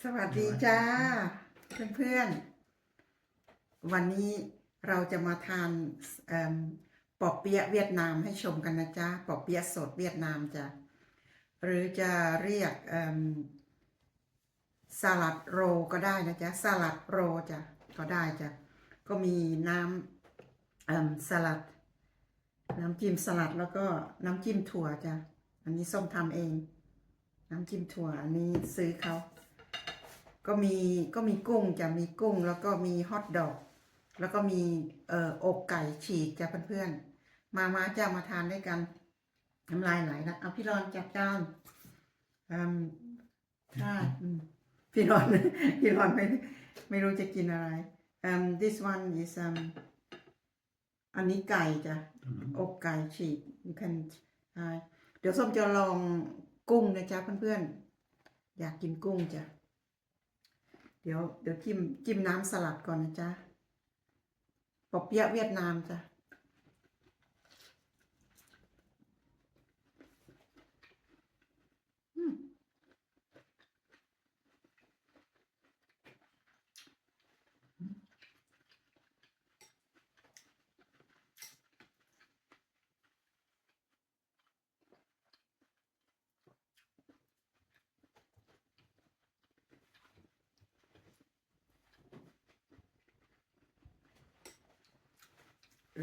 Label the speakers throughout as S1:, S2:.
S1: สวัสดีจ้าเพื่อนๆวันนี้เราจะมาทานปอเปี๊ยะเวียดนามให้ชมกันนะจ๊ะปอเปี๊ยะสดเวียดนามจ้ะหรือจะเรียกสลัดโรก็ได้นะจ๊ะสลัดโรจ้ะก็ได้จ้ะก็มีน้ำสลัดน้ำจิ้มสลัดแล้วก็น้ำจิ้มถั่วจ้ะอันนี้ส้มทำเองน้ำจิ้มถั่วอันนี้ซื้อเขาก็มีกุ้งจะมีกุ้งแล้วก็มีฮอทดอกแล้วก็มีอกไก่ฉีกจ้ะเพื่อนๆมาจ้ะมาทานด้วยกันน้ำลายไหลนะเอาพี่รอนจัดจานใช่พี่รอนไม่รู้จะกินอะไรthis one is อันนี้ไก่จ้ะอกไก่ฉีก you can เดี๋ยวส้มจะลองกุ้งนะจ๊ะเพื่อนๆอยากกินกุ้งจ้ะเดี๋ยวจิ้มน้ำสลัดก่อนนะจ๊ะปอเปี๊ยะเวียดนามจ้ะ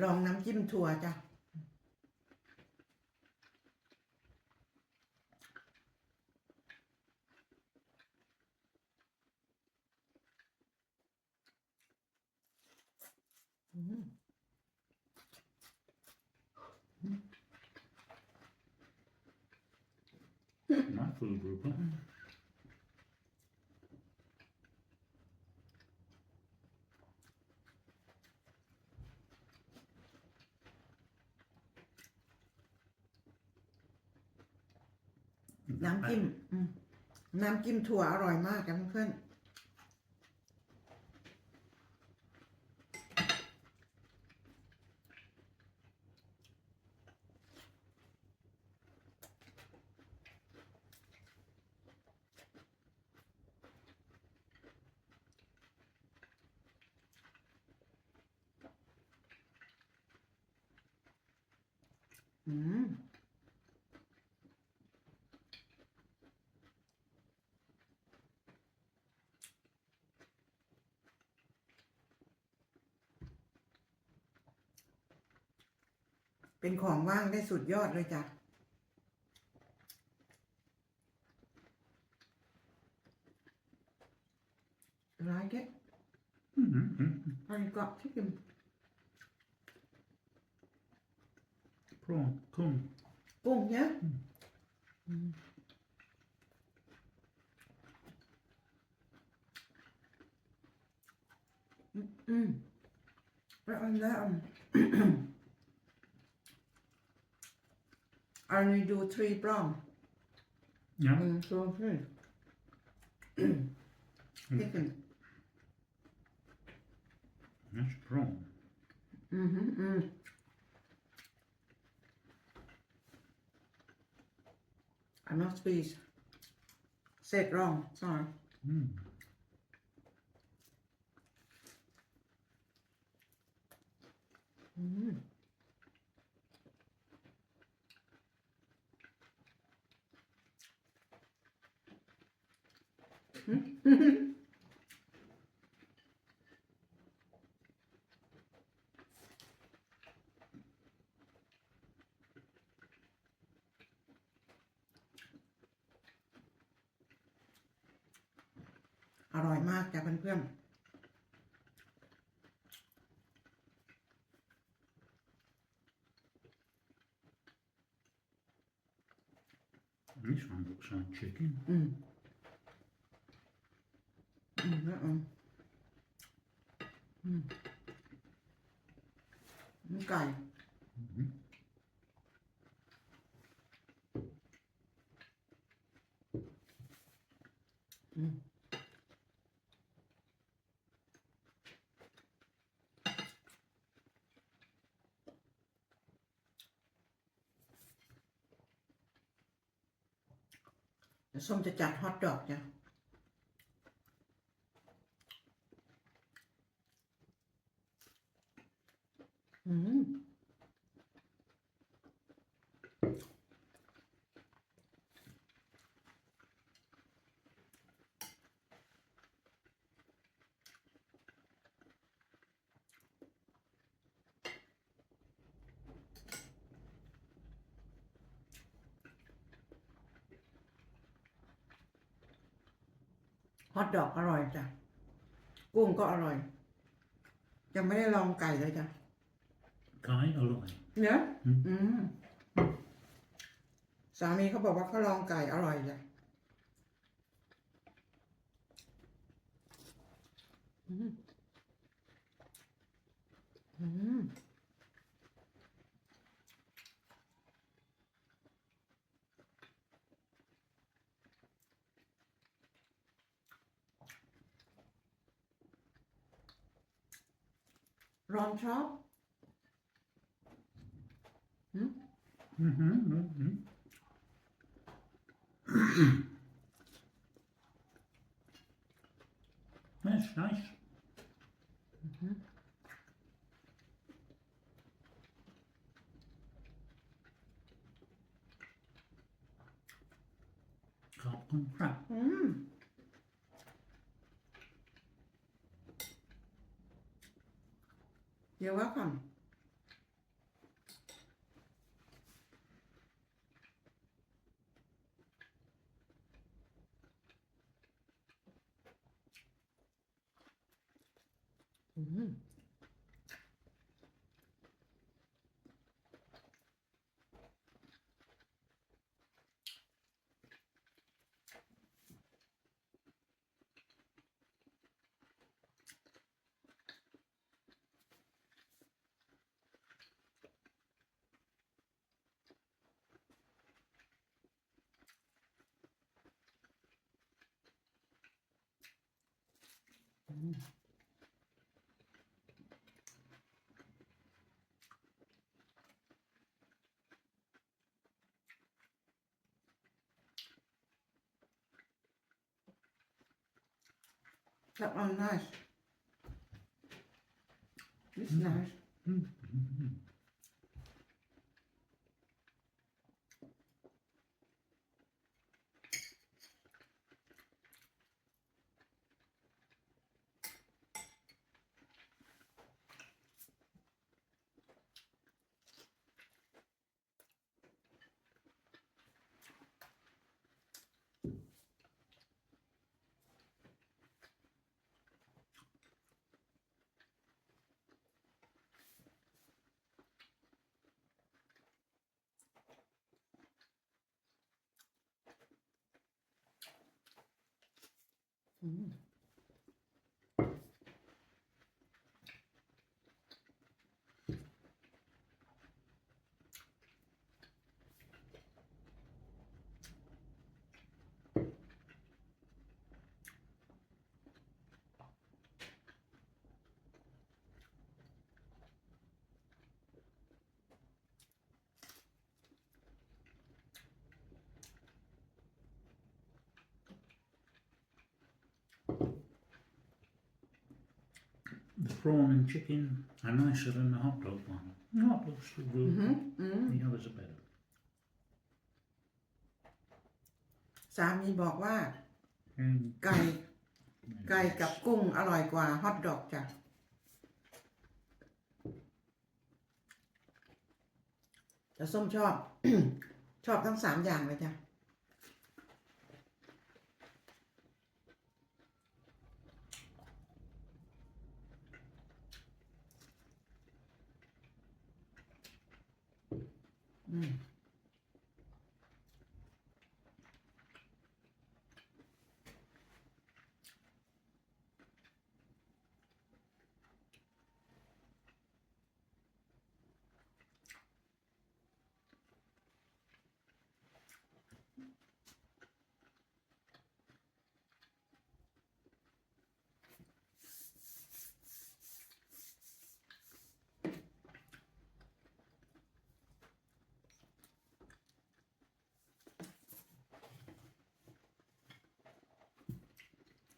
S1: ลองน้ำจิ้มถั่วจ้ะ
S2: Not food group.
S1: น้ำจิ้มถั่วอร่อยมากจ้ะเพื่อนเป็นของว่างได้สุดยอดเลยจ้ะlike it I got chicken
S2: Prawn, kung.
S1: กุ้งเยอะแล้วอันนั้นI only do 3 prawn
S2: Ja.
S1: so 3 chicken
S2: That's prawn.
S1: I must be said wrong sorry
S2: Mm.
S1: Mm. อร่อยมากจ้ะเพื่อนๆ
S2: This one looks like chicken.
S1: ไก่
S2: Mm-hmm.
S1: เดี๋ยวส้มจะจัดฮอทดอกจ้ะ อืมฮอทดอกอร่อยจ้ะกุ้งก็อร่อย ยังไม่ได้ลองไก่เลยจ้ะ
S2: Kai alloy.
S1: เนื้อ
S2: อืม
S1: อืมสามีเขาบอกว่าเขาลองไก่อร่อยจ้ะอืมอืมร้อนชอบอืม
S2: Mhm, mhm. That's nice.
S1: อืม
S2: Carbon crap.
S1: อืมเดี๋ยวว่าก่อนอืม That one nice. This nice.
S2: Mm-hmm.
S1: Mm.
S2: The prawn and chicken are nicer than the hot dog one. The hot dog's still good,
S1: Mm-hmm.
S2: the others are better.
S1: สามีบอกว่า
S2: Mm.
S1: ไก่กับกุ้งอร่อยกว่าฮอทดอกจ้ะแต่ส้มชอบ ชอบทั้ง3อย่างเลยจ้ะอืม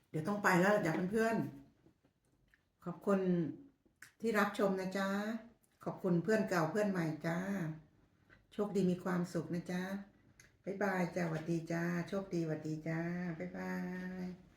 S1: เดี๋ยวต้องไปแล้วล่ะจ้ะเพื่อนๆขอบคุณที่รับชมนะจ๊ะข อบคุณเพื่อนเก่าเพื่อนใหม่จ้าโชคดีมีความสุขนะจ๊ะบ๊ายบายจ้าหวัดดีจ้าโชคดีหวัดดีจ้าบ๊ายบาย